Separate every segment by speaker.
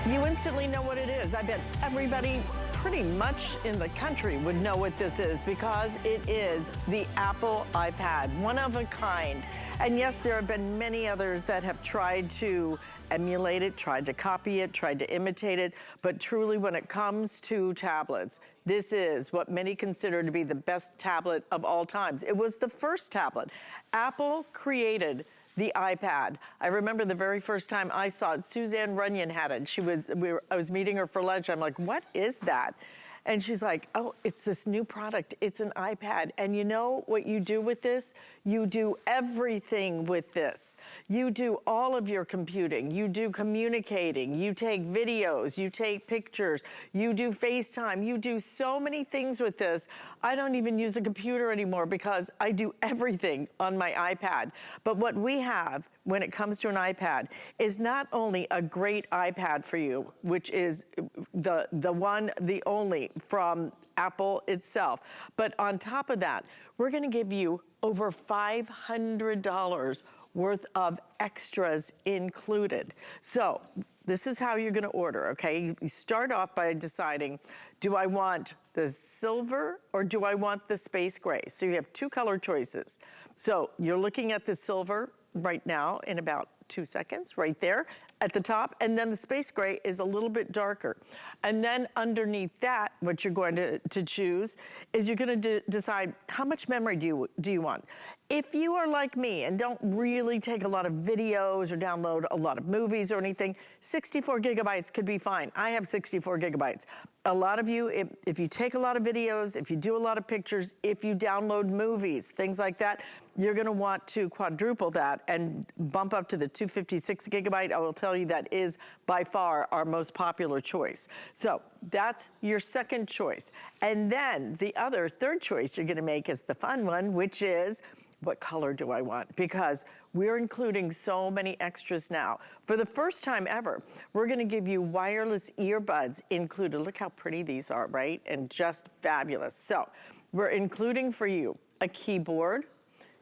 Speaker 1: You instantly know what it is. I bet everybody pretty much in the country would know what this is because it is the Apple iPad, one of a kind. And yes, there have been many others that have tried to emulate it, tried to copy it, tried to imitate it, but truly when it comes to tablets, this is what many consider to be the best tablet of all times. It was the first tablet. Apple created the iPad. I remember the very first time I saw it, Suzanne Runyon had it. I was meeting her for lunch. I'm like, what is that? And she's like, oh, it's this new product. It's an iPad. And you know what you do with this? You do everything with this. You do all of your computing. You do communicating. You take videos. You take pictures. You do FaceTime. You do so many things with this. I don't even use a computer anymore because I do everything on my iPad. But what we have when it comes to an iPad is not only a great iPad for you, which is the one, the only from Apple itself, but on top of that, we're gonna give you over $500 worth of extras included. So this is how you're gonna order, okay? You start off by deciding, do I want the silver or do I want the space gray? So you have two color choices. So you're looking at the silver right now in about 2 seconds, right there at the top, and then the space gray is a little bit darker. And then underneath that, what you're going to choose is you're gonna decide how much memory do you want. If you are like me and don't really take a lot of videos or download a lot of movies or anything, 64 gigabytes could be fine. I have 64 gigabytes. A lot of you, if you take a lot of videos, if you do a lot of pictures, if you download movies, things like that, you're gonna want to quadruple that and bump up to the 256 gigabyte. I will tell you that is by far our most popular choice. So that's your second choice. And then the other third choice you're gonna make is the fun one, which is, what color do I want? Because we're including so many extras now. For the first time ever, we're gonna give you wireless earbuds included. Look how pretty these are, right? And just fabulous. So we're including for you a keyboard.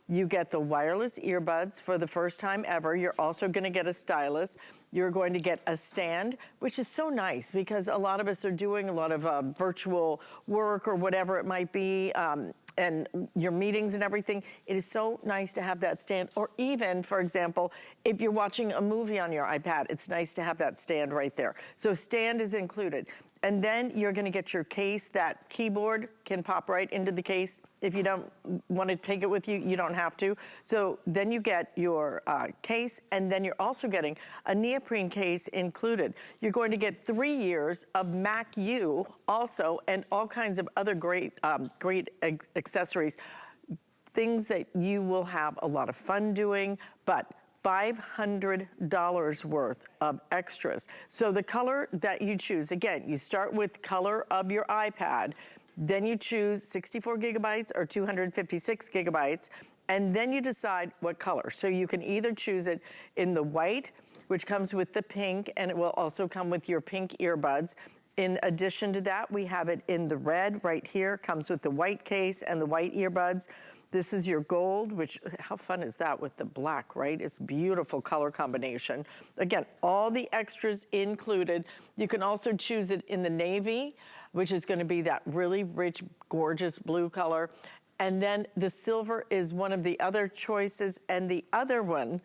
Speaker 1: You get the wireless earbuds for the first time ever. You're also gonna get a stylus. You're going to get a stand, which is so nice because a lot of us are doing a lot of virtual work or whatever it might be, and your meetings and everything. It is so nice to have that stand. Or even, for example, if you're watching a movie on your iPad, it's nice to have that stand right there. So stand is included. And then you're gonna get your case. That keyboard can pop right into the case. If you don't wanna take it with you, you don't have to. So then you get your case, and then you're also getting a neoprene case included. You're going to get 3 years of Mac U also, and all kinds of other great accessories, things that you will have a lot of fun doing, but $500 worth of extras. So the color that you choose, again, you start with color of your iPad, then you choose 64 gigabytes or 256 gigabytes, and then you decide what color. So you can either choose it in the white, which comes with the pink, and it will also come with your pink earbuds. In addition to that, we have it in the red right here, comes with the white case and the white earbuds. This is your gold, which, how fun is that with the black, right? It's a beautiful color combination. Again, all the extras included. You can also choose it in the navy, which is gonna be that really rich, gorgeous blue color. And then the silver is one of the other choices. And the other one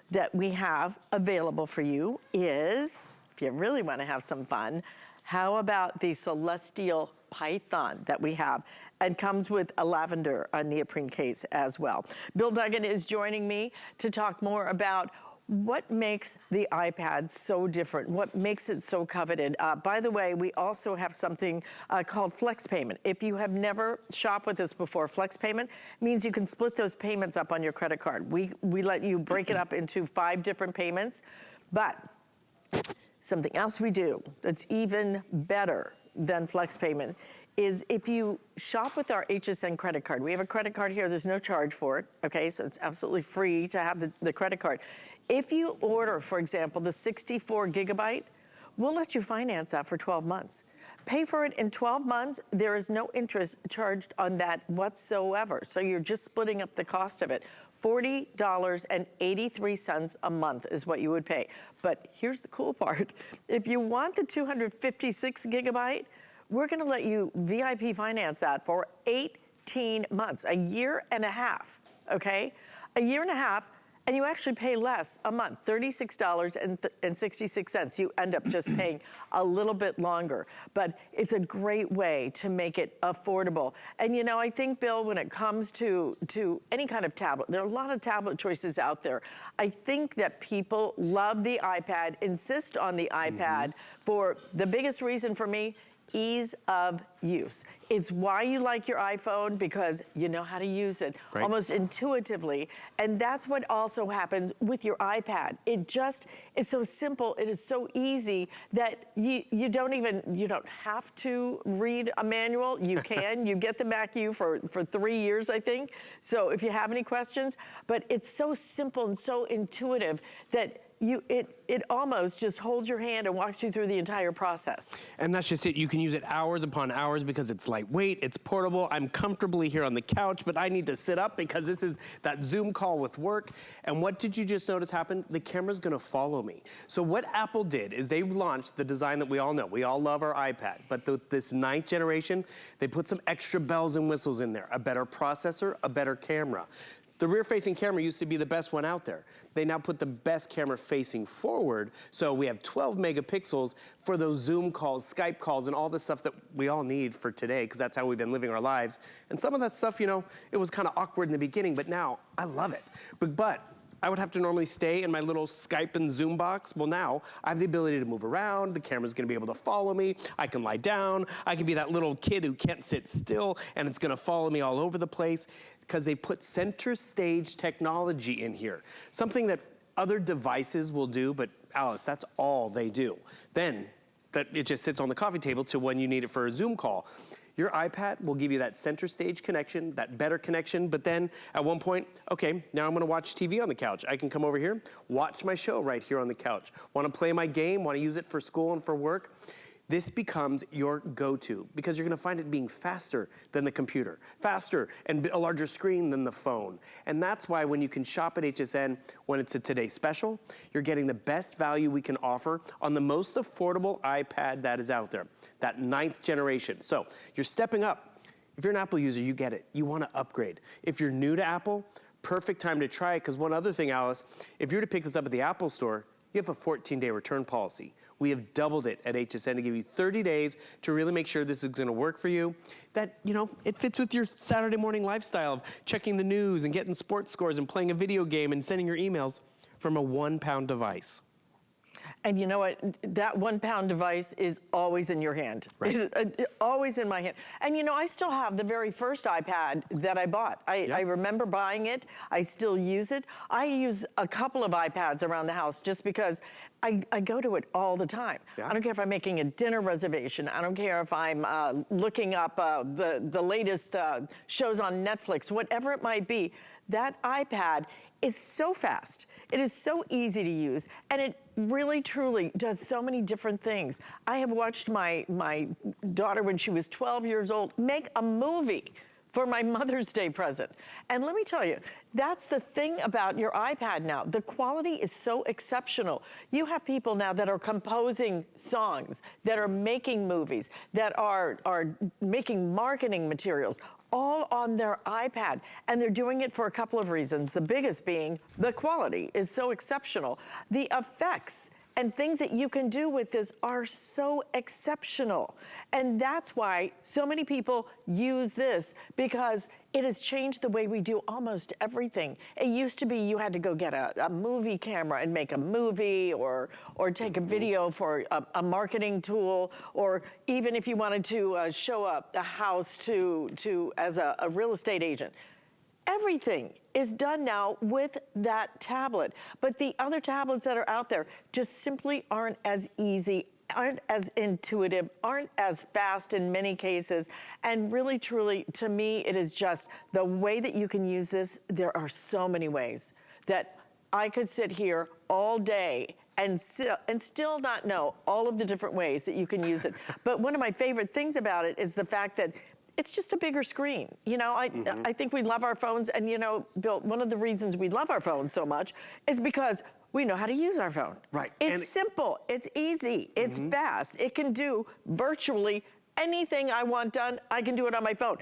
Speaker 1: that we have available for you is, if you really wanna have some fun, how about the Celestial Python that we have, and comes with a lavender neoprene case as well. Bill Duggan is joining me to talk more about what makes the iPad so different, what makes it so coveted. By the way, we also have something called flex payment. If you have never shopped with us before, flex payment means you can split those payments up on your credit card. We let you break it up into 5 different payments, but something else we do that's even better than flex payment is if you shop with our HSN credit card. We have a credit card here, there's no charge for it, okay? So it's absolutely free to have the credit card. If you order, for example, the 64 gigabyte, we'll let you finance that for 12 months. Pay for it in 12 months. There is no interest charged on that whatsoever. So you're just splitting up the cost of it. $40.83 a month is what you would pay. But here's the cool part. If you want the 256 gigabyte, we're gonna let you VIP finance that for 18 months, a year and a half, okay? A year and a half, and you actually pay less a month, $36.66. You end up just paying a little bit longer, but it's a great way to make it affordable. And you know, I think, Bill, when it comes to any kind of tablet, there are a lot of tablet choices out there. I think that people love the iPad, insist on the iPad for the biggest reason for me, ease of use. It's why you like your iPhone, because you know how to use it almost intuitively. And that's what also happens with your iPad. It just is so simple. It is so easy that you don't have to read a manual. You can. You get the Mac U for 3 years, I think. So if you have any questions, but it's so simple and so intuitive that it almost just holds your hand and walks you through the entire process.
Speaker 2: And that's just it. You can use it hours upon hours because it's lightweight, it's portable. I'm comfortably here on the couch, but I need to sit up because this is that Zoom call with work. And what did you just notice happen? The camera's gonna follow me. So what Apple did is they launched the design that we all know. We all love our iPad, but this 9th generation, they put some extra bells and whistles in there. A better processor, a better camera. The rear-facing camera used to be the best one out there. They now put the best camera facing forward, so we have 12 megapixels for those Zoom calls, Skype calls, and all the stuff that we all need for today, because that's how we've been living our lives. And some of that stuff, you know, it was kind of awkward in the beginning, but now I love it. But I would have to normally stay in my little Skype and Zoom box. Well, now I have the ability to move around. The camera's gonna be able to follow me. I can lie down. I can be that little kid who can't sit still, and it's gonna follow me all over the place, because they put center stage technology in here. Something that other devices will do, but Alice, that's all they do. Then it just sits on the coffee table to when you need it for a Zoom call. Your iPad will give you that center stage connection, that better connection, but then at one point, okay, now I'm gonna watch TV on the couch. I can come over here, watch my show right here on the couch. Wanna play my game, wanna use it for school and for work. This becomes your go-to because you're gonna find it being faster than the computer, faster and a larger screen than the phone. And that's why when you can shop at HSN, when it's a Today Special, you're getting the best value we can offer on the most affordable iPad that is out there, that 9th generation. So you're stepping up. If you're an Apple user, you get it. You wanna upgrade. If you're new to Apple, perfect time to try it, because one other thing, Alice, if you're to pick this up at the Apple Store, you have a 14-day return policy. We have doubled it at HSN to give you 30 days to really make sure this is gonna work for you. That, you know, it fits with your Saturday morning lifestyle of checking the news and getting sports scores and playing a video game and sending your emails from a 1-pound device.
Speaker 1: And you know what? That 1-pound device is always in your hand.
Speaker 2: Right.
Speaker 1: Always in my hand. And you know, I still have the very first iPad that I bought. I remember buying it. I still use it. I use a couple of iPads around the house just because I go to it all the time.
Speaker 2: Yeah.
Speaker 1: I don't care if I'm making a dinner reservation. I don't care if I'm looking up the latest shows on Netflix, whatever it might be. That iPad is so fast. It is so easy to use, and it really, truly does so many different things. I have watched my daughter, when she was 12 years old, make a movie for my Mother's Day present. And let me tell you, that's the thing about your iPad now. The quality is so exceptional. You have people now that are composing songs, that are making movies, that are making marketing materials, all on their iPad. And they're doing it for a couple of reasons. The biggest being the quality is so exceptional. The effects and things that you can do with this are so exceptional. And that's why so many people use this, because it has changed the way we do almost everything. It used to be you had to go get a movie camera and make a movie, or take a video for a marketing tool, or even if you wanted to show up a house as a real estate agent. Everything is done now with that tablet. But the other tablets that are out there just simply aren't as easy, aren't as intuitive, aren't as fast in many cases. And really, truly, to me, it is just the way that you can use this. There are so many ways that I could sit here all day and still not know all of the different ways that you can use it. But one of my favorite things about it is the fact that it's just a bigger screen. You know, I think we love our phones, and you know, Bill, one of the reasons we love our phones so much is because we know how to use our phone.
Speaker 2: Right.
Speaker 1: It's simple, it's easy, it's fast. It can do virtually anything I want done, I can do it on my phone.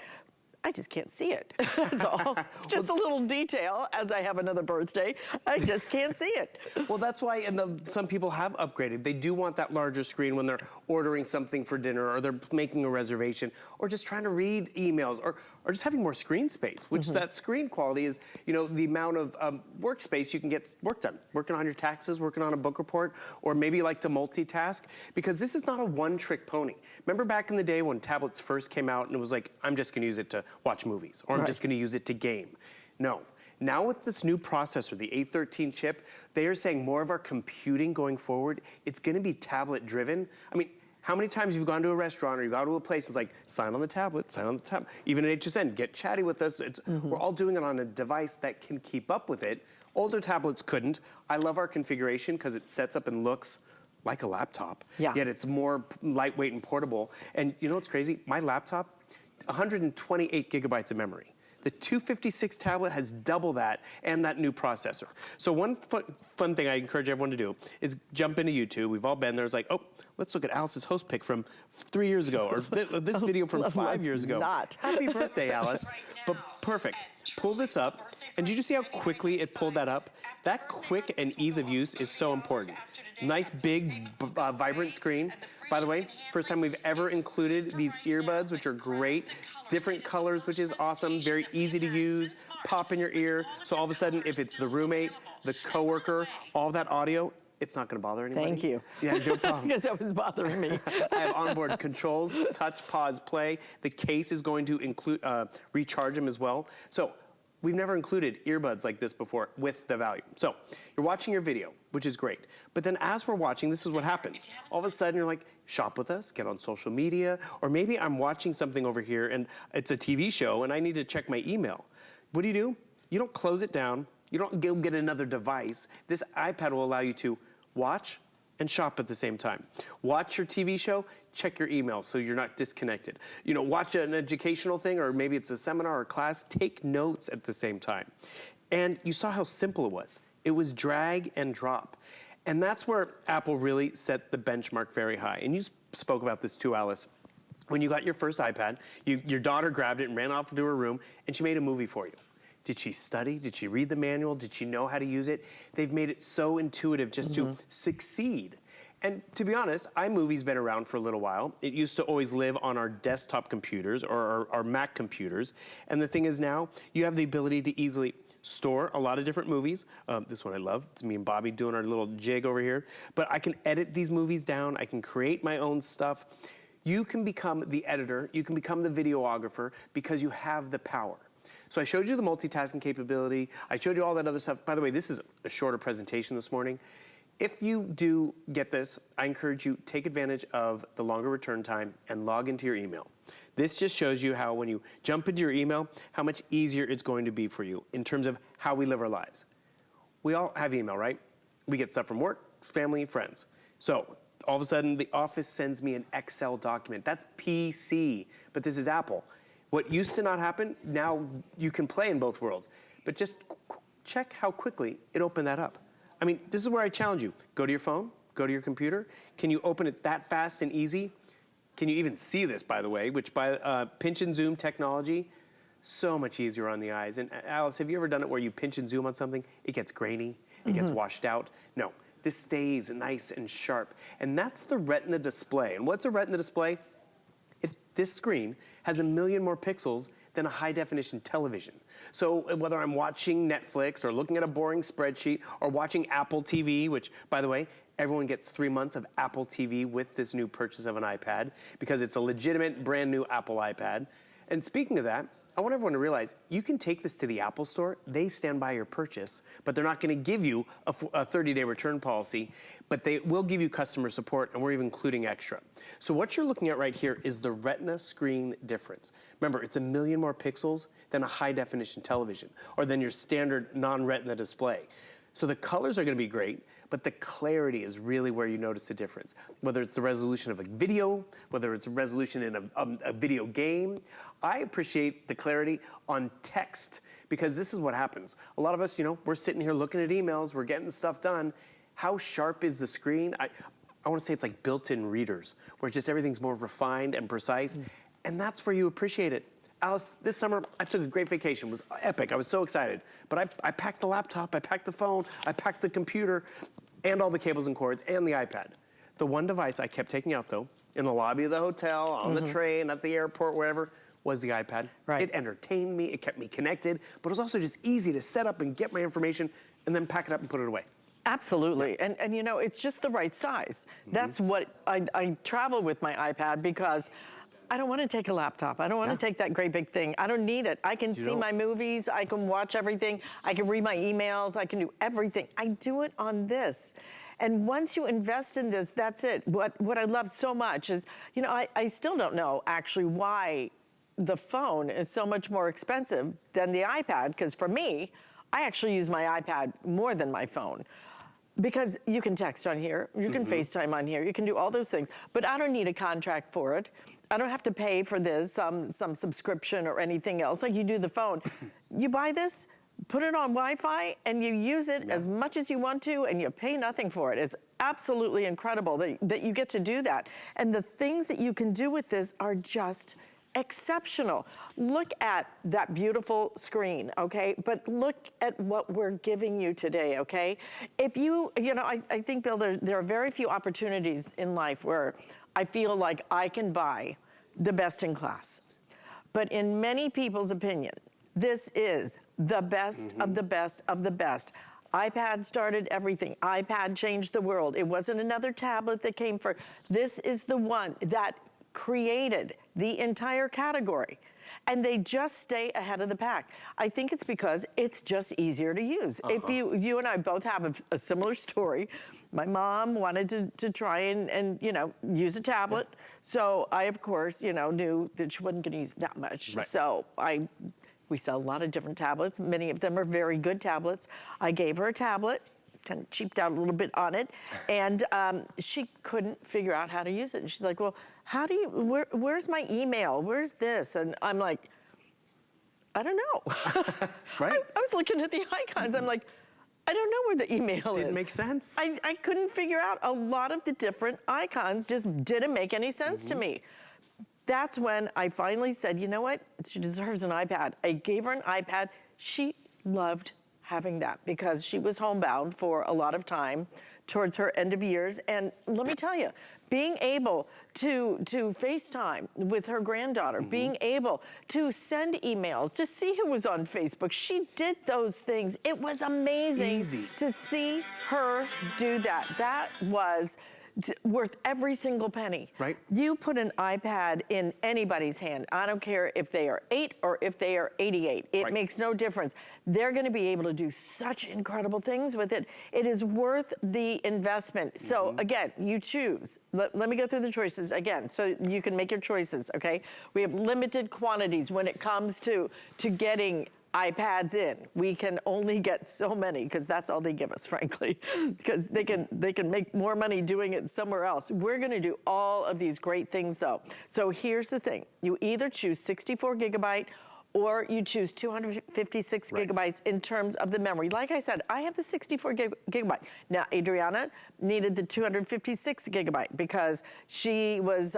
Speaker 1: I just can't see it, that's all. Just a little detail, as I have another birthday, I just can't see it.
Speaker 2: Well, that's why some people have upgraded. They do want that larger screen when they're ordering something for dinner, or they're making a reservation, or just trying to read emails, or just having more screen space, which that screen quality is, you know, the amount of workspace you can get work done. Working on your taxes, working on a book report, or maybe you like to multitask, because this is not a one-trick pony. Remember back in the day when tablets first came out and it was like, I'm just gonna use it to watch movies, or I'm just gonna use it to game. No. Now with this new processor, the A13 chip, they are saying more of our computing going forward, it's gonna be tablet driven. I mean, how many times you've gone to a restaurant or you go to a place, it's like, sign on the tablet, sign on the tablet. Even at HSN, get chatty with us. We're all doing it on a device that can keep up with it. Older tablets couldn't. I love our configuration because it sets up and looks like a laptop, yet it's more lightweight and portable. And you know what's crazy? My laptop, 128 gigabytes of memory. The 256 tablet has double that, and that new processor. So one fun thing I encourage everyone to do is jump into YouTube. We've all been there. It's like, oh, let's look at Alice's host pick from 3 years ago, or this video from 5 years ago. Happy birthday, Alice. But perfect. Pull this up, and did you see how quickly it pulled that up? That quick and ease of use is so important. Nice, big, vibrant screen. By the way, first time we've ever included these earbuds, which are great. Different colors, which is awesome. Very easy to use. Pop in your ear. So all of a sudden, if it's the roommate, the coworker, all that audio, it's not going to bother anybody.
Speaker 1: Thank you.
Speaker 2: Yeah, no problem.
Speaker 1: Because that was bothering me.
Speaker 2: I have onboard controls, touch, pause, play. The case is going to include recharge them as well. So we've never included earbuds like this before with the value. So you're watching your video, which is great. But then as we're watching, this is what happens. All of a sudden you're like, shop with us, get on social media, or maybe I'm watching something over here and it's a TV show and I need to check my email. What do? You don't close it down. You don't go get another device. This iPad will allow you to watch and shop at the same time. Watch your TV show, check your email so you're not disconnected. You know, watch an educational thing, or maybe it's a seminar or class, take notes at the same time. And you saw how simple it was. It was drag and drop. And that's where Apple really set the benchmark very high. And you spoke about this too, Alice. When you got your first iPad, your daughter grabbed it and ran off to her room, and she made a movie for you. Did she study? Did she read the manual? Did she know how to use it? They've made it so intuitive just to succeed. And to be honest, iMovie's been around for a little while. It used to always live on our desktop computers or our Mac computers. And the thing is now, you have the ability to easily store a lot of different movies. This one I love. It's me and Bobby doing our little jig over here. But I can edit these movies down. I can create my own stuff. You can become the editor. You can become the videographer because you have the power. So I showed you the multitasking capability. I showed you all that other stuff. By the way, this is a shorter presentation this morning. If you do get this, I encourage you, take advantage of the longer return time and log into your email. This just shows you how when you jump into your email, how much easier it's going to be for you in terms of how we live our lives. We all have email, right? We get stuff from work, family, friends. So all of a sudden, the office sends me an Excel document. That's PC, but this is Apple. What used to not happen, now you can play in both worlds. But just check how quickly it opened that up. I mean, this is where I challenge you. Go to your phone, go to your computer. Can you open it that fast and easy? Can you even see this, by the way, which by pinch and zoom technology, so much easier on the eyes. And Alice, have you ever done it where you pinch and zoom on something? It gets grainy, it gets washed out. No, this stays nice and sharp. And that's the Retina display. And what's a Retina display? This screen has 1 million more pixels than a high-definition television. So whether I'm watching Netflix or looking at a boring spreadsheet or watching Apple TV, which, by the way, everyone gets 3 months of Apple TV with this new purchase of an iPad because it's a legitimate, brand new Apple iPad. And speaking of that, I want everyone to realize you can take this to the Apple Store. They stand by your purchase, but they're not going to give you a 30-day return policy, but they will give you customer support, and we're even including extra. So what you're looking at right here is the Retina screen difference. Remember, it's 1 million more pixels than a high-definition television or than your standard non-Retina display. So the colors are gonna be great, but the clarity is really where you notice the difference. Whether it's the resolution of a video, whether it's a resolution in a video game. I appreciate the clarity on text because this is what happens. A lot of us, you know, we're sitting here looking at emails, we're getting stuff done. How sharp is the screen? I wanna say it's like built-in readers, where just everything's more refined and precise, and that's where you appreciate it. Alice, this summer, I took a great vacation. It was epic. I was so excited. But I packed the laptop, I packed the phone, I packed the computer, and all the cables and cords, and the iPad. The one device I kept taking out, though, in the lobby of the hotel, on the train, at the airport, wherever, was the iPad.
Speaker 1: Right.
Speaker 2: It entertained me, it kept me connected, but it was also just easy to set up and get my information, and then pack it up and put it away.
Speaker 1: Absolutely, and you know, it's just the right size. That's what I travel with my iPad because I don't want to take a laptop. I don't want to take that great big thing. I don't need it. I can see my movies. I can watch everything. I can read my emails. I can do everything. I do it on this. And once you invest in this, that's it. What I love so much is, you know, I still don't know actually why the phone is so much more expensive than the iPad, because for me, I actually use my iPad more than my phone. Because you can text on here, you can FaceTime on here, you can do all those things, but I don't need a contract for it. I don't have to pay for this, some subscription or anything else like you do the phone. You buy this, put it on Wi-Fi, and you use it as much as you want to, and you pay nothing for it. It's absolutely incredible that you get to do that. And the things that you can do with this are just exceptional. Look at that beautiful screen, okay? But look at what we're giving you today, okay? If you know, I think, Bill, there are very few opportunities in life where I feel like I can buy the best in class. But in many people's opinion, this is the best of the best of the best. iPad started everything. iPad changed the world. It wasn't another tablet that came first. This is the one that created the entire category, and they just stay ahead of the pack. I think it's because it's just easier to use. If you and I both have a similar story. My mom wanted to try and you know, use a tablet, so I of course, you know, knew that she wasn't going to use that much.
Speaker 2: Right.
Speaker 1: So we sell a lot of different tablets. Many of them are very good tablets. I gave her a tablet, kind of cheaped out a little bit on it, and she couldn't figure out how to use it. And she's like, well, how do you, where's my email? Where's this? And I'm like, I don't know.
Speaker 2: Right.
Speaker 1: I was looking at the icons. I'm like, I don't know where the email is.
Speaker 2: Didn't make sense.
Speaker 1: I couldn't figure out a lot of the different icons, just didn't make any sense to me. That's when I finally said, you know what? She deserves an iPad. I gave her an iPad. She loved having that because she was homebound for a lot of time towards her end of years. And let me tell you, being able to FaceTime with her granddaughter, being able to send emails, to see who was on Facebook, she did those things. It was amazing to see her do that. That was worth every single penny.
Speaker 2: Right.
Speaker 1: You put an iPad in anybody's hand. I don't care if they are 8 or if they are 88. It makes no difference. They're going to be able to do such incredible things with it. It is worth the investment. So again, you choose. Let me go through the choices again so you can make your choices, okay? We have limited quantities when it comes to getting iPads in. We can only get so many because that's all they give us, frankly, because they can make more money doing it somewhere else. We're going to do all of these great things though. So here's the thing. You either choose 64 gigabyte or you choose 256 gigabytes in terms of the memory. Like I said, I have the 64 gigabyte. Now, Adriana needed the 256 gigabyte because she was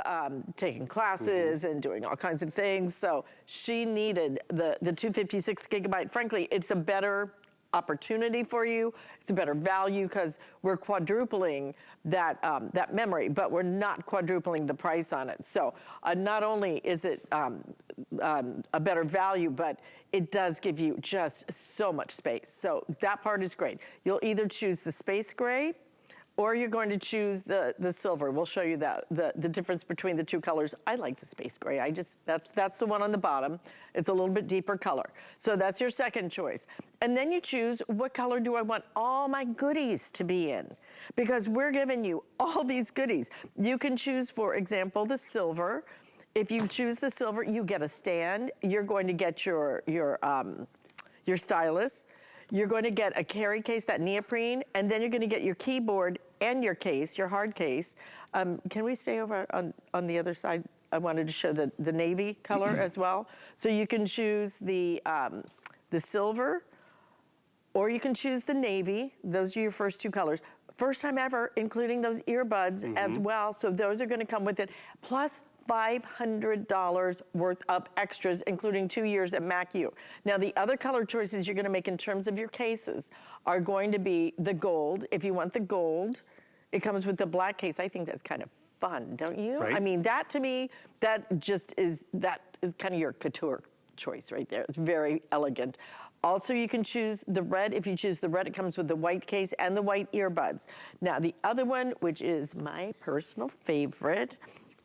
Speaker 1: taking classes and doing all kinds of things. So she needed the 256 gigabyte. Frankly, it's a better opportunity for you. It's a better value because we're quadrupling that that memory, but we're not quadrupling the price on it. So not only is it a better value, but it does give you just so much space. So that part is great. You'll either choose the space gray or you're going to choose the silver. We'll show you that the difference between the two colors. I like the space gray. That's the one on the bottom. It's a little bit deeper color. So that's your second choice. And then you choose what color do I want all my goodies to be in? Because we're giving you all these goodies. You can choose, for example, the silver. If you choose the silver, you get a stand. You're going to get your stylus. You're going to get a carry case, that neoprene, and then you're going to get your keyboard and your case, your hard case. Can we stay over on the other side? I wanted to show the navy color as well. So you can choose the silver, or you can choose the navy. Those are your first two colors. First time ever, including those earbuds as well. So those are gonna come with it. Plus $500 worth of extras, including 2 years at MacU. Now, the other color choices you're gonna make in terms of your cases are going to be the gold. If you want the gold, it comes with the black case. I think that's kind of fun, don't you?
Speaker 2: Right.
Speaker 1: I mean, that to me, that is kind of your couture choice right there. It's very elegant. Also, you can choose the red. If you choose the red, it comes with the white case and the white earbuds. Now, the other one, which is my personal favorite,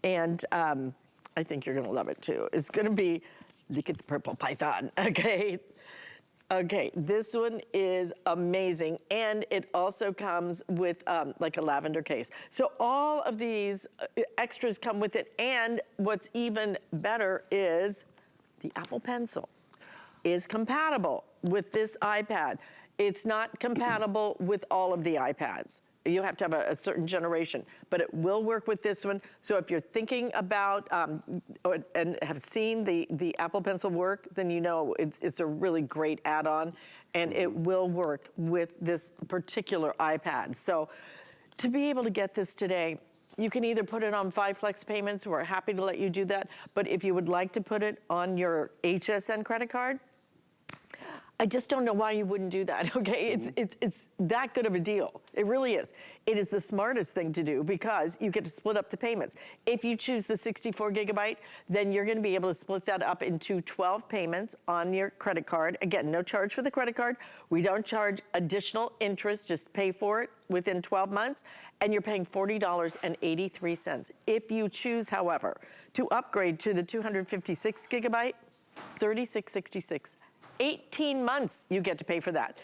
Speaker 1: and I think you're gonna love it too, is gonna be, look at the purple python, okay? Okay, this one is amazing, and it also comes with like a lavender case. So all of these extras come with it, and what's even better is the Apple Pencil is compatible with this iPad. It's not compatible with all of the iPads. You have to have a certain generation, but it will work with this one. So if you're thinking about and have seen the Apple Pencil work, then you know it's a really great add-on, and it will work with this particular iPad. So to be able to get this today, you can either put it on 5 flex payments. We're happy to let you do that. But if you would like to put it on your HSN credit card, I just don't know why you wouldn't do that, okay? It's that good of a deal. It really is. It is the smartest thing to do because you get to split up the payments. If you choose the 64 gigabyte, then you're gonna be able to split that up into 12 payments on your credit card. Again, no charge for the credit card. We don't charge additional interest, just pay for it within 12 months, and you're paying $40.83. If you choose, however, to upgrade to the 256 gigabyte, $36.66. 18 months you get to pay for that.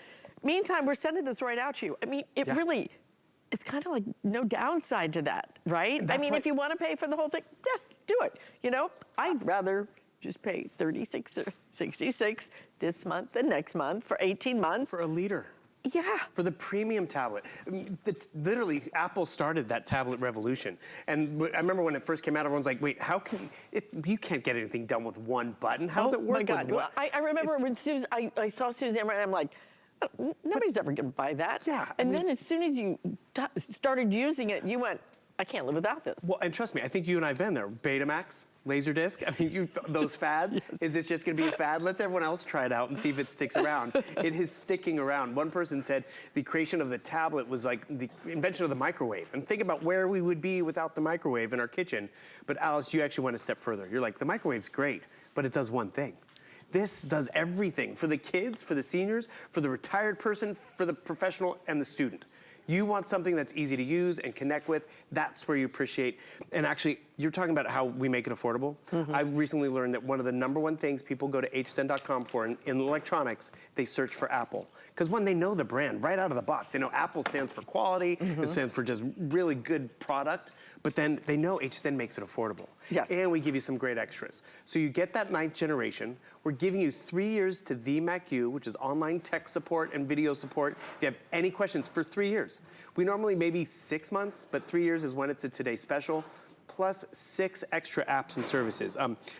Speaker 1: Meantime, we're sending this right out to you. I mean, it really, it's kind of like no downside to that, right? I mean, if you want to pay for the whole thing, yeah, do it. You know, I'd rather just pay $36.66 this month and next month for 18 months.
Speaker 2: For a liter.
Speaker 1: Yeah.
Speaker 2: For the premium tablet. Literally, Apple started that tablet revolution. And I remember when it first came out, everyone's like, wait, how can you can't get anything done with one button. How does it work?
Speaker 1: Oh my God. Well, I remember when I saw Suzanne, and I'm like, oh, nobody's ever gonna buy that.
Speaker 2: Yeah.
Speaker 1: And then as soon as you started using it, you went, I can't live without this.
Speaker 2: Well, and trust me, I think you and I have been there. Betamax, Laserdisc, I mean, those fads. Yes. Is this just gonna be a fad? Let's everyone else try it out and see if it sticks around. It is sticking around. One person said the creation of the tablet was like the invention of the microwave. And think about where we would be without the microwave in our kitchen. But Alice, you actually went a step further. You're like, the microwave's great, but it does one thing. This does everything for the kids, for the seniors, for the retired person, for the professional and the student. You want something that's easy to use and connect with, that's where you appreciate. And actually, you're talking about how we make it affordable. I recently learned that one of the #1 things people go to hsn.com for in electronics, they search for Apple. Because when they know the brand right out of the box, they know Apple stands for quality, it stands for just really good product, but then they know HSN makes it affordable.
Speaker 1: Yes.
Speaker 2: And we give you some great extras. So you get that 9th generation. We're giving you 3 years to the MacU, which is online tech support and video support. If you have any questions, for 3 years. We normally maybe 6 months, but 3 years is when it's a Today Special, plus 6 extra apps and services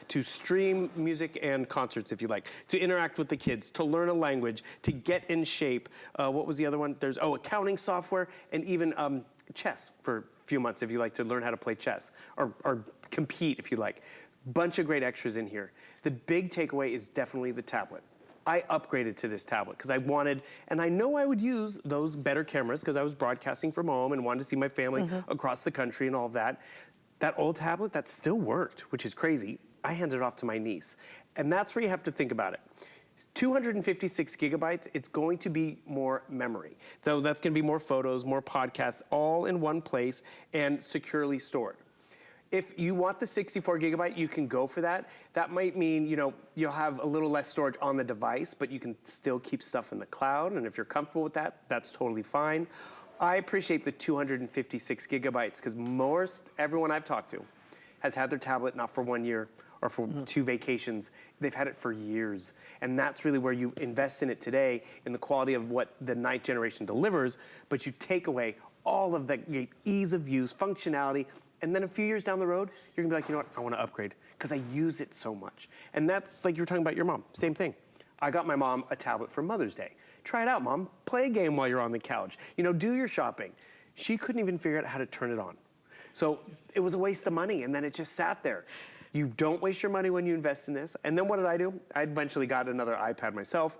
Speaker 2: to stream music and concerts if you like, to interact with the kids, to learn a language, to get in shape. What was the other one? There's, accounting software, and even chess for a few months if you like to learn how to play chess, or compete if you like. Bunch of great extras in here. The big takeaway is definitely the tablet. I upgraded to this tablet because I wanted, and I know I would use those better cameras because I was broadcasting from home and wanted to see my family across the country and all of that. That old tablet, that still worked, which is crazy. I handed it off to my niece. And that's where you have to think about it. 256 gigabytes, it's going to be more memory. So that's gonna be more photos, more podcasts, all in one place and securely stored. If you want the 64 gigabyte, you can go for that. That might mean, you'll have a little less storage on the device, but you can still keep stuff in the cloud. And if you're comfortable with that, that's totally fine. I appreciate the 256 gigabytes because everyone I've talked to has had their tablet not for 1 year or for 2 vacations. They've had it for years. And that's really where you invest in it today, in the quality of what the 9th generation delivers, but you take away all of the ease of use, functionality, and then a few years down the road, you're gonna be like, you know what, I wanna upgrade, because I use it so much. And that's like you were talking about your mom, same thing. I got my mom a tablet for Mother's Day. Try it out, Mom. Play a game while you're on the couch. You know, do your shopping. She couldn't even figure out how to turn it on. So it was a waste of money, and then it just sat there. You don't waste your money when you invest in this. And then what did I do? I eventually got another iPad myself.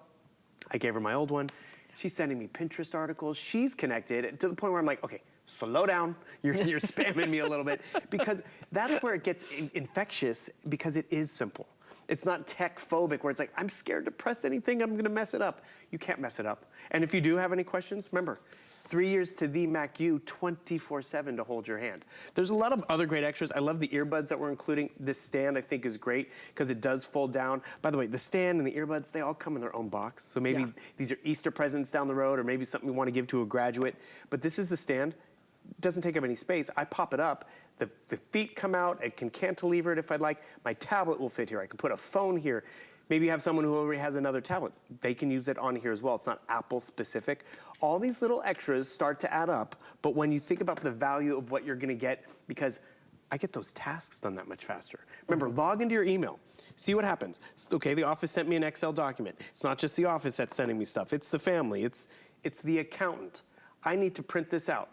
Speaker 2: I gave her my old one. She's sending me Pinterest articles. She's connected to the point where I'm like, okay, slow down. You're spamming me a little bit. Because that's where it gets infectious, because it is simple. It's not tech phobic where it's like, I'm scared to press anything, I'm gonna mess it up. You can't mess it up. And if you do have any questions, remember, 3 years to the Mac U, 24/7 to hold your hand. There's a lot of other great extras. I love the earbuds that we're including. This stand I think is great because it does fold down. By the way, the stand and the earbuds, they all come in their own box. So maybe these are Easter presents down the road, or maybe something you want to give to a graduate. But this is the stand. Doesn't take up any space. I pop it up. The feet come out. I can cantilever it if I'd like. My tablet will fit here. I can put a phone here. Maybe you have someone who already has another tablet. They can use it on here as well. It's not Apple specific. All these little extras start to add up, but when you think about the value of what you're gonna get, because I get those tasks done that much faster. Remember, log into your email. See what happens. Okay, the office sent me an Excel document. It's not just the office that's sending me stuff. It's the family. It's the accountant. I need to print this out.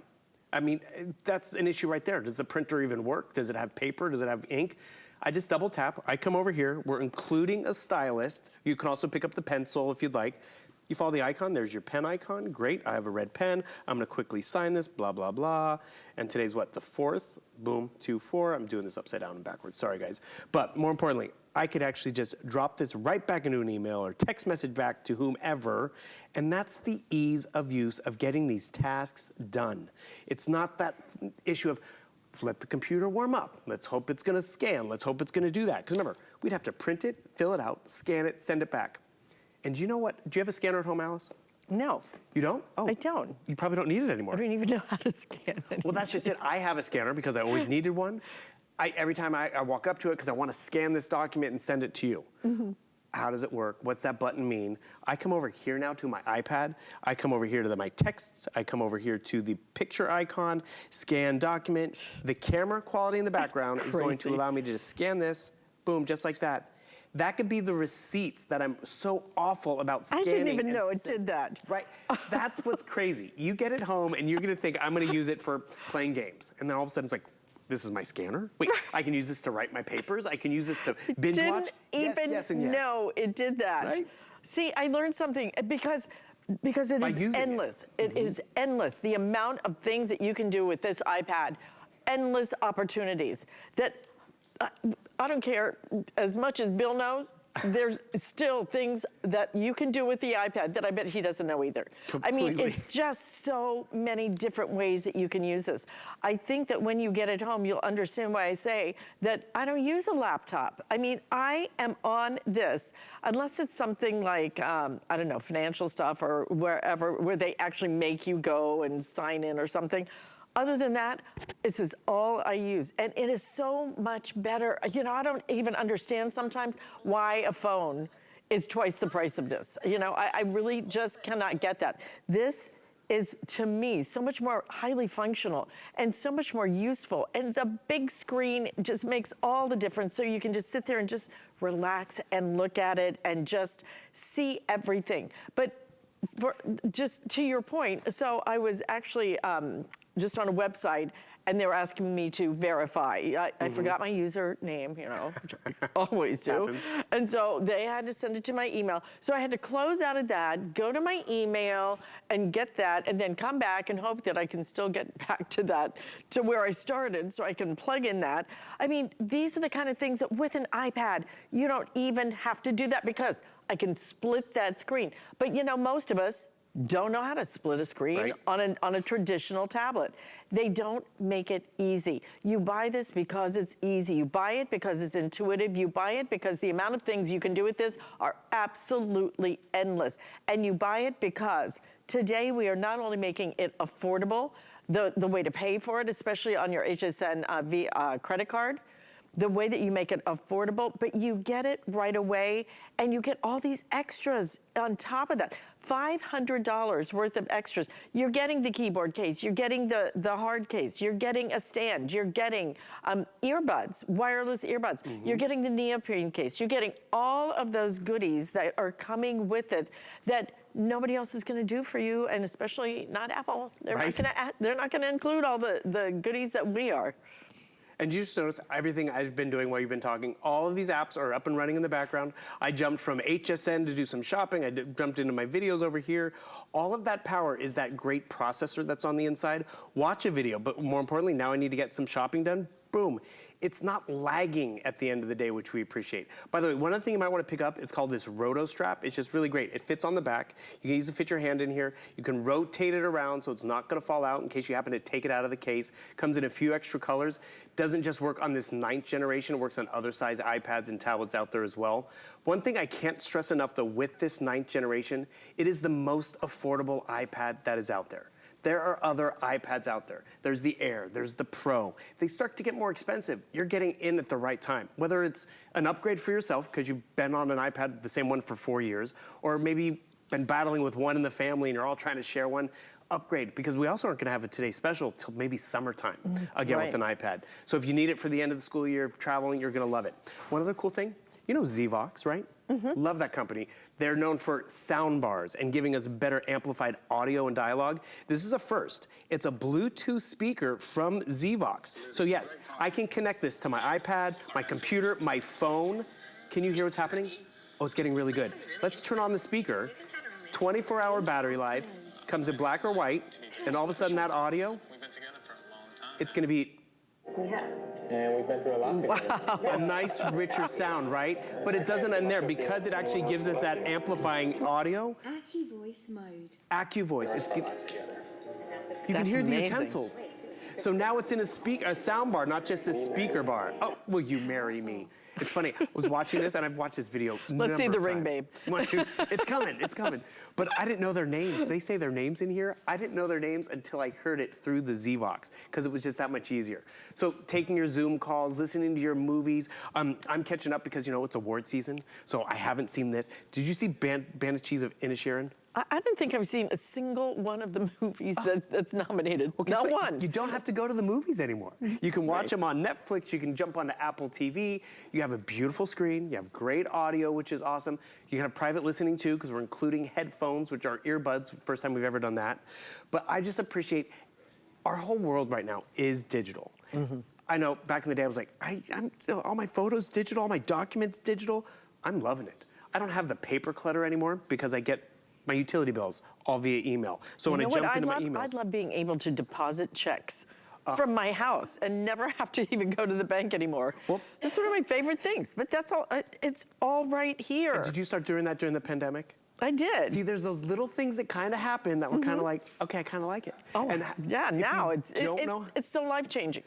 Speaker 2: I mean, that's an issue right there. Does the printer even work? Does it have paper? Does it have ink? I just double tap. I come over here. We're including a stylus. You can also pick up the pencil if you'd like. You follow the icon. There's your pen icon. Great. I have a red pen. I'm going to quickly sign this, blah, blah, blah. And today's what? The 4th. Boom, 2-4. I'm doing this upside down and backwards. Sorry, guys. But more importantly, I could actually just drop this right back into an email or text message back to whomever. And that's the ease of use of getting these tasks done. It's not that issue of, let the computer warm up. Let's hope it's gonna scan. Let's hope it's gonna do that. Because remember, we'd have to print it, fill it out, scan it, send it back. And do you know what? Do you have a scanner at home, Alice?
Speaker 1: No.
Speaker 2: You don't? Oh.
Speaker 1: I don't.
Speaker 2: You probably don't need it anymore.
Speaker 1: I don't even know how to scan it.
Speaker 2: Well, that's just it. I have a scanner because I always needed one. Every time I walk up to it because I want to scan this document and send it to you. Mm-hmm. How does it work? What's that button mean? I come over here now to my iPad. I come over here to my texts. I come over here to the picture icon, scan document. The camera quality in the background is going to allow me to just scan this, boom, just like that. That could be the receipts that I'm so awful about scanning.
Speaker 1: I didn't even know it did that.
Speaker 2: Right, that's what's crazy. You get it home and you're gonna think, I'm gonna use it for playing games. And then all of a sudden it's like, this is my scanner? Wait, I can use this to write my papers? I can use this to binge watch?
Speaker 1: Didn't even know it did that.
Speaker 2: Right?
Speaker 1: See, I learned something because it is endless. It is endless. The amount of things that you can do with this iPad, endless opportunities that I don't care as much as Bill knows, there's still things that you can do with the iPad that I bet he doesn't know either.
Speaker 2: Completely.
Speaker 1: I mean, it's just so many different ways that you can use this. I think that when you get it home, you'll understand why I say that I don't use a laptop. I mean, I am on this, unless it's something like, I don't know, financial stuff or wherever, where they actually make you go and sign in or something. Other than that, this is all I use. And it is so much better. You know, I don't even understand sometimes why a phone is twice the price of this. You know, I really just cannot get that. This is, to me, so much more highly functional and so much more useful. And the big screen just makes all the difference. So you can just sit there and just relax and look at it and just see everything. But just to your point, so I was actually just on a website and they were asking me to verify. I forgot my username, you know, which I always do. And so they had to send it to my email. So I had to close out of that, go to my email and get that, and then come back and hope that I can still get back to that, to where I started, so I can plug in that. I mean, these are the kind of things that with an iPad, you don't even have to do that because I can split that screen. But you know, most of us don't know how to split a screen on a traditional tablet. They don't make it easy. You buy this because it's easy. You buy it because it's intuitive. You buy it because the amount of things you can do with this are absolutely endless. And you buy it because today we are not only making it affordable, the way to pay for it, especially on your HSN credit card, the way that you make it affordable, but you get it right away, and you get all these extras on top of that. $500 worth of extras. You're getting the keyboard case, you're getting the hard case, you're getting a stand, you're getting earbuds, wireless earbuds, you're getting the neoprene case, you're getting all of those goodies that are coming with it that nobody else is gonna do for you, and especially not Apple. They're not gonna include all the goodies that we are.
Speaker 2: And you just notice everything I've been doing while you've been talking. All of these apps are up and running in the background. I jumped from HSN to do some shopping. I jumped into my videos over here. All of that power is that great processor that's on the inside. Watch a video, but more importantly, now I need to get some shopping done. Boom. It's not lagging at the end of the day, which we appreciate. By the way, one other thing you might want to pick up, it's called this roto strap. It's just really great. It fits on the back. You can use it to fit your hand in here. You can rotate it around so it's not going to fall out in case you happen to take it out of the case. Comes in a few extra colors. Doesn't just work on this 9th generation, it works on other size iPads and tablets out there as well. One thing I can't stress enough though, with this 9th generation, it is the most affordable iPad that is out there. There are other iPads out there. There's the Air, there's the Pro. They start to get more expensive. You're getting in at the right time. Whether it's an upgrade for yourself because you've been on an iPad, the same one for 4 years, or maybe you've been battling with one in the family and you're all trying to share one, upgrade, because we also aren't gonna have a Today Special till maybe summertime, again with an iPad. So if you need it for the end of the school year, traveling, you're gonna love it. One other cool thing, you know Zvox, right? Love that company. They're known for sound bars and giving us better amplified audio and dialogue. This is a first. It's a Bluetooth speaker from Zvox. So yes, I can connect this to my iPad, my computer, my phone. Can you hear what's happening? Oh, it's getting really good. Let's turn on the speaker. 24-hour battery life, comes in black or white, and all of a sudden that audio, it's gonna be
Speaker 3: and we've been through a lot together.
Speaker 2: a nice, richer sound, right? But it doesn't end there because it actually gives us that amplifying audio.
Speaker 4: AccuVoice mode.
Speaker 2: AccuVoice. You can
Speaker 1: That's
Speaker 2: hear the
Speaker 1: amazing.
Speaker 2: utensils. So now it's in a sound bar, not just a speaker bar. Oh, will you marry me? It's funny, I was watching this and I've watched this video
Speaker 1: Let's see the ring,
Speaker 2: times.
Speaker 1: babe.
Speaker 2: It's coming, it's coming. But I didn't know their names. They say their names in here. I didn't know their names until I heard it through the Zvox, because it was just that much easier. So taking your Zoom calls, listening to your movies. I'm catching up because, you know, it's award season, so I haven't seen this. Did you see Banshees of Inisherin?
Speaker 1: I don't think I've seen a single one of the movies that's nominated.
Speaker 2: Well, guess
Speaker 1: Not
Speaker 2: what?
Speaker 1: one.
Speaker 2: You don't have to go to the movies anymore. You can watch them on Netflix. You can jump onto Apple TV. You have a beautiful screen. You have great audio, which is awesome. You can have private listening too, because we're including headphones, which are earbuds. First time we've ever done that. But I just appreciate our whole world right now is digital. I know back in the day I was like, I'm all my photos digital, all my documents digital. I'm loving it. I don't have the paper clutter anymore because I get my utility bills all via email. So when I jump into my emails.
Speaker 1: I'd love being able to deposit checks from my house and never have to even go to the bank anymore.
Speaker 2: Well,
Speaker 1: that's one of my favorite things, but that's all, it's all right here.
Speaker 2: Did you start doing that during the pandemic?
Speaker 1: I did.
Speaker 2: See, there's those little things that kind of happen that were kind of like, okay, I kind of like it.
Speaker 1: Oh,
Speaker 2: and
Speaker 1: yeah, now it's still life-changing.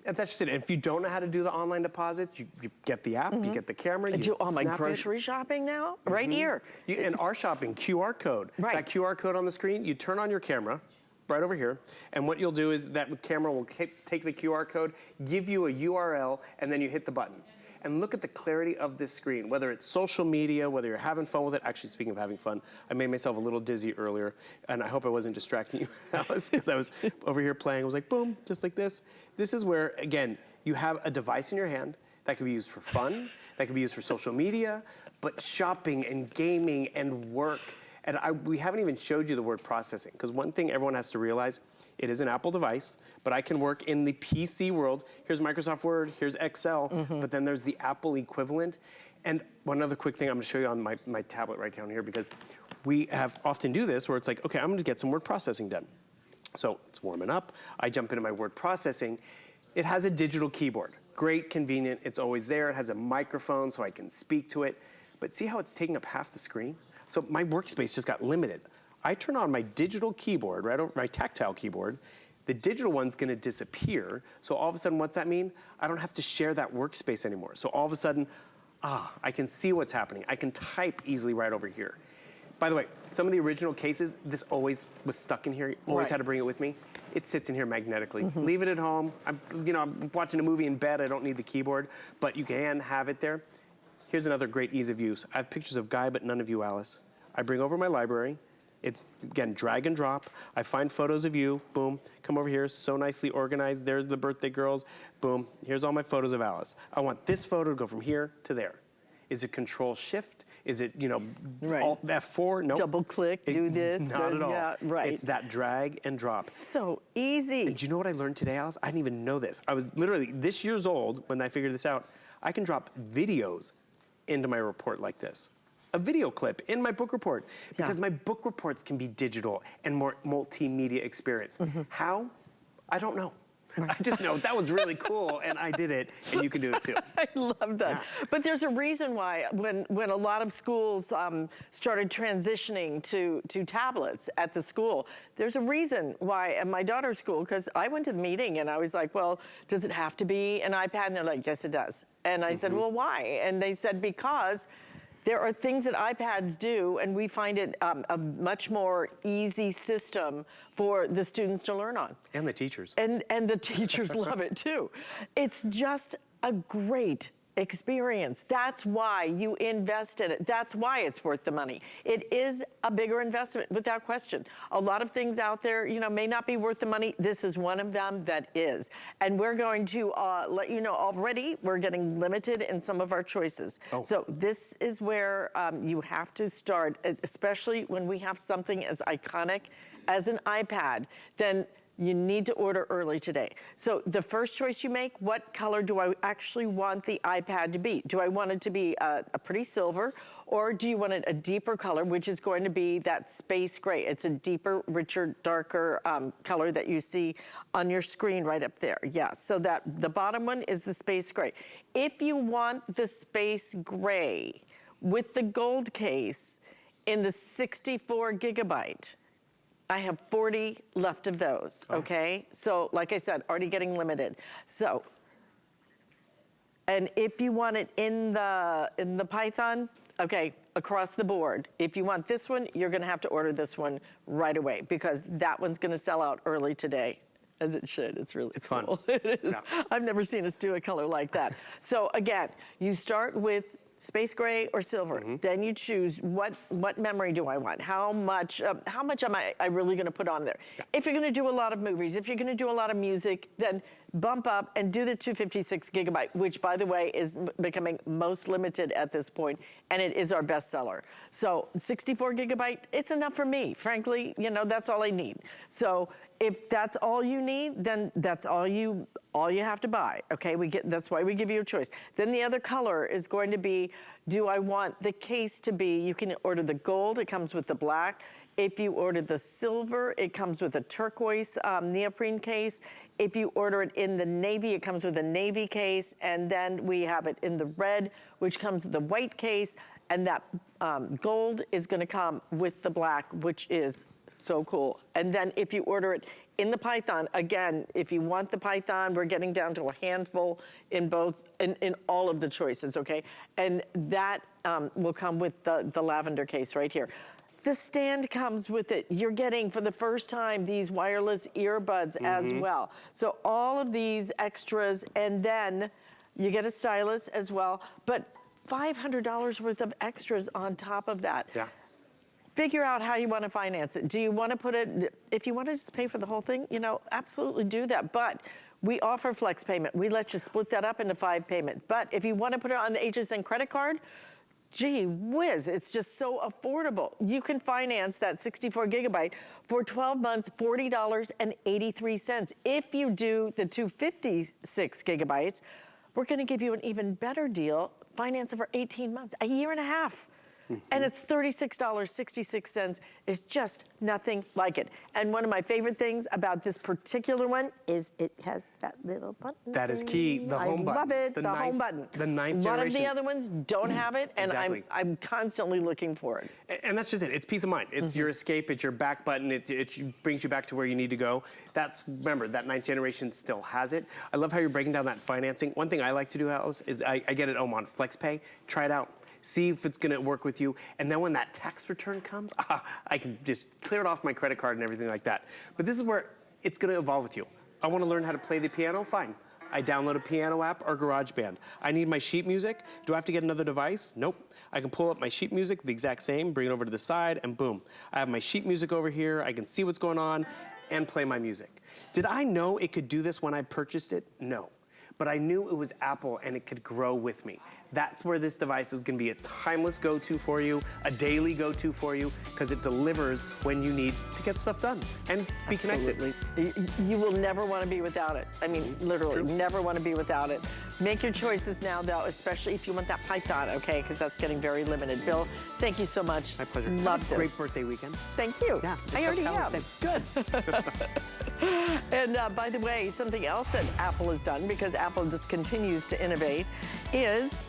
Speaker 2: And that's just it. If you don't know how to do the online deposits, you get the app, you get the camera,
Speaker 1: I
Speaker 2: you
Speaker 1: do all my
Speaker 2: snap
Speaker 1: grocery shopping now, right here.
Speaker 2: And our shopping, QR code.
Speaker 1: Right.
Speaker 2: That QR code on the screen, you turn on your camera, right over here, and what you'll do is that camera will take the QR code, give you a URL, and then you hit the button. And look at the clarity of this screen, whether it's social media, whether you're having fun with it. Actually, speaking of having fun, I made myself a little dizzy earlier, and I hope I wasn't distracting you, Alice, because I was over here playing. I was like, boom, just like this. This is where, again, you have a device in your hand that can be used for fun, that can be used for social media, but shopping and gaming and work. And we haven't even showed you the word processing, because one thing everyone has to realize, it is an Apple device, but I can work in the PC world. Here's Microsoft Word, here's Excel, but then there's the Apple equivalent. And one other quick thing I'm gonna show you on my tablet right down here, because we have often do this where it's like, okay, I'm gonna get some word processing done. So it's warming up, I jump into my word processing. It has a digital keyboard, great, convenient, it's always there. It has a microphone so I can speak to it. But see how it's taking up half the screen? So my workspace just got limited. I turn on my digital keyboard, right over my tactile keyboard, the digital one's gonna disappear. So all of a sudden, what's that mean? I don't have to share that workspace anymore. So all of a sudden, I can see what's happening. I can type easily right over here. By the way, some of the original cases, this always was stuck in here. Always had to bring it with me. it sits in here magnetically. Leave it at home. I'm watching a movie in bed. I don't need the keyboard, but you can have it there. Here's another great ease of use. I have pictures of Guy, but none of you, Alice. I bring over my library. It's, again, drag and drop. I find photos of you, boom, come over here, so nicely organized. There's the birthday girls, boom. Here's all my photos of Alice. I want this photo to go from here to there. Is it Control Shift? Is it, Alt F4? No.
Speaker 1: Double click, do this.
Speaker 2: Not at all.
Speaker 1: Yeah, right.
Speaker 2: It's that drag and drop.
Speaker 1: So easy.
Speaker 2: And do you know what I learned today, Alice? I didn't even know this. I was literally this years old when I figured this out. I can drop videos into my report like this. A video clip in my book report because my book reports can be digital and more multimedia experience. How? I don't know. I just know that was really cool and I did it and you can do it too.
Speaker 1: I love that. Yeah. But there's a reason why when a lot of schools started transitioning to tablets at the school, there's a reason why at my daughter's school, because I went to the meeting and I was like, well, does it have to be an iPad? And they're like, yes, it does. And I said, well, why? And they said, because there are things that iPads do, and we find it a much more easy system for the students to learn on.
Speaker 2: And the teachers.
Speaker 1: And the teachers love it too. It's just a great experience. That's why you invest in it. That's why it's worth the money. It is a bigger investment, without question. A lot of things out there, may not be worth the money. This is one of them that is. And we're going to let you know already, we're getting limited in some of our choices. Oh. So this is where you have to start, especially when we have something as iconic as an iPad, then you need to order early today. So the first choice you make, what color do I actually want the iPad to be? Do I want it to be a pretty silver, or do you want it a deeper color, which is going to be that space gray? It's a deeper, richer, darker color that you see on your screen right up there. Yeah, so that the bottom one is the space gray. If you want the space gray with the gold case in the 64 gigabyte, I have 40 left of those, okay? So, like I said, already getting limited. So, and if you want it in the Python, okay, across the board. If you want this one, you're gonna have to order this one right away because that one's gonna sell out early today. As it should, it's really cool.
Speaker 2: Fun.
Speaker 1: It is. Yeah. I've never seen us do a color like that. So again, you start with space gray or silver. Then you choose what memory do I want? How much am I really gonna put on there? Yeah. If you're gonna do a lot of movies, if you're gonna do a lot of music, then bump up and do the 256 gigabyte, which by the way is becoming most limited at this point, and it is our best seller. So 64 gigabyte, it's enough for me. Frankly, that's all I need. So if that's all you need, then that's all you have to buy, okay? That's why we give you a choice. Then the other color is going to be, do I want the case to be, you can order the gold, it comes with the black. If you order the silver, it comes with a turquoise neoprene case. If you order it in the navy, it comes with a navy case. And then we have it in the red, which comes with the white case. And that gold is gonna come with the black, which is so cool. And then if you order it in the Python, again, if you want the Python, we're getting down to a handful in all of the choices, okay? And that will come with the lavender case right here. The stand comes with it. You're getting, for the first time, these wireless earbuds as well. So all of these extras, and then you get a stylus as well, but $500 worth of extras on top of that.
Speaker 2: Yeah.
Speaker 1: Figure out how you want to finance it. Do you want to put it, if you want to just pay for the whole thing, absolutely do that. But we offer flex payment. We let you split that up into 5 payments. But if you want to put it on the HSN credit card, gee whiz, it's just so affordable. You can finance that 64 gigabyte for 12 months, $40.83. If you do the 256 gigabytes, we're gonna give you an even better deal, finance over 18 months, a year and a half. And it's $36.66. It's just nothing like it. And one of my favorite things about this particular one is it has that little button.
Speaker 2: That is key, the home button.
Speaker 1: I love it, the home button.
Speaker 2: The ninth generation.
Speaker 1: A lot of the other ones don't have it, and
Speaker 2: exactly.
Speaker 1: I'm constantly looking for it.
Speaker 2: And that's just it. It's peace of mind. It's your escape. It's your back button. It brings you back to where you need to go. Remember, that 9th generation still has it. I love how you're breaking down that financing. One thing I like to do, Alice, is I get it on FlexPay. Try it out. See if it's gonna work with you. And then when that tax return comes, I can just clear it off my credit card and everything like that. But this is where it's gonna evolve with you. I wanna learn how to play the piano, fine. I download a piano app or GarageBand. I need my sheet music. Do I have to get another device? Nope. I can pull up my sheet music, the exact same, bring it over to the side, and boom. I have my sheet music over here. I can see what's going on and play my music. Did I know it could do this when I purchased it? No. But I knew it was Apple and it could grow with me. That's where this device is gonna be a timeless go-to for you, a daily go-to for you, because it delivers when you need to get stuff done and be connected.
Speaker 1: You will never want to be without it. I mean, literally, never want to be without it. Make your choices now, though, especially if you want that Python, okay? Because that's getting very limited. Bill, thank you so much.
Speaker 2: My pleasure.
Speaker 1: Love this.
Speaker 2: Great birthday weekend.
Speaker 1: Thank you.
Speaker 2: Yeah,
Speaker 1: I already am.
Speaker 2: Good.
Speaker 1: And by the way, something else that Apple has done, because Apple just continues to innovate, is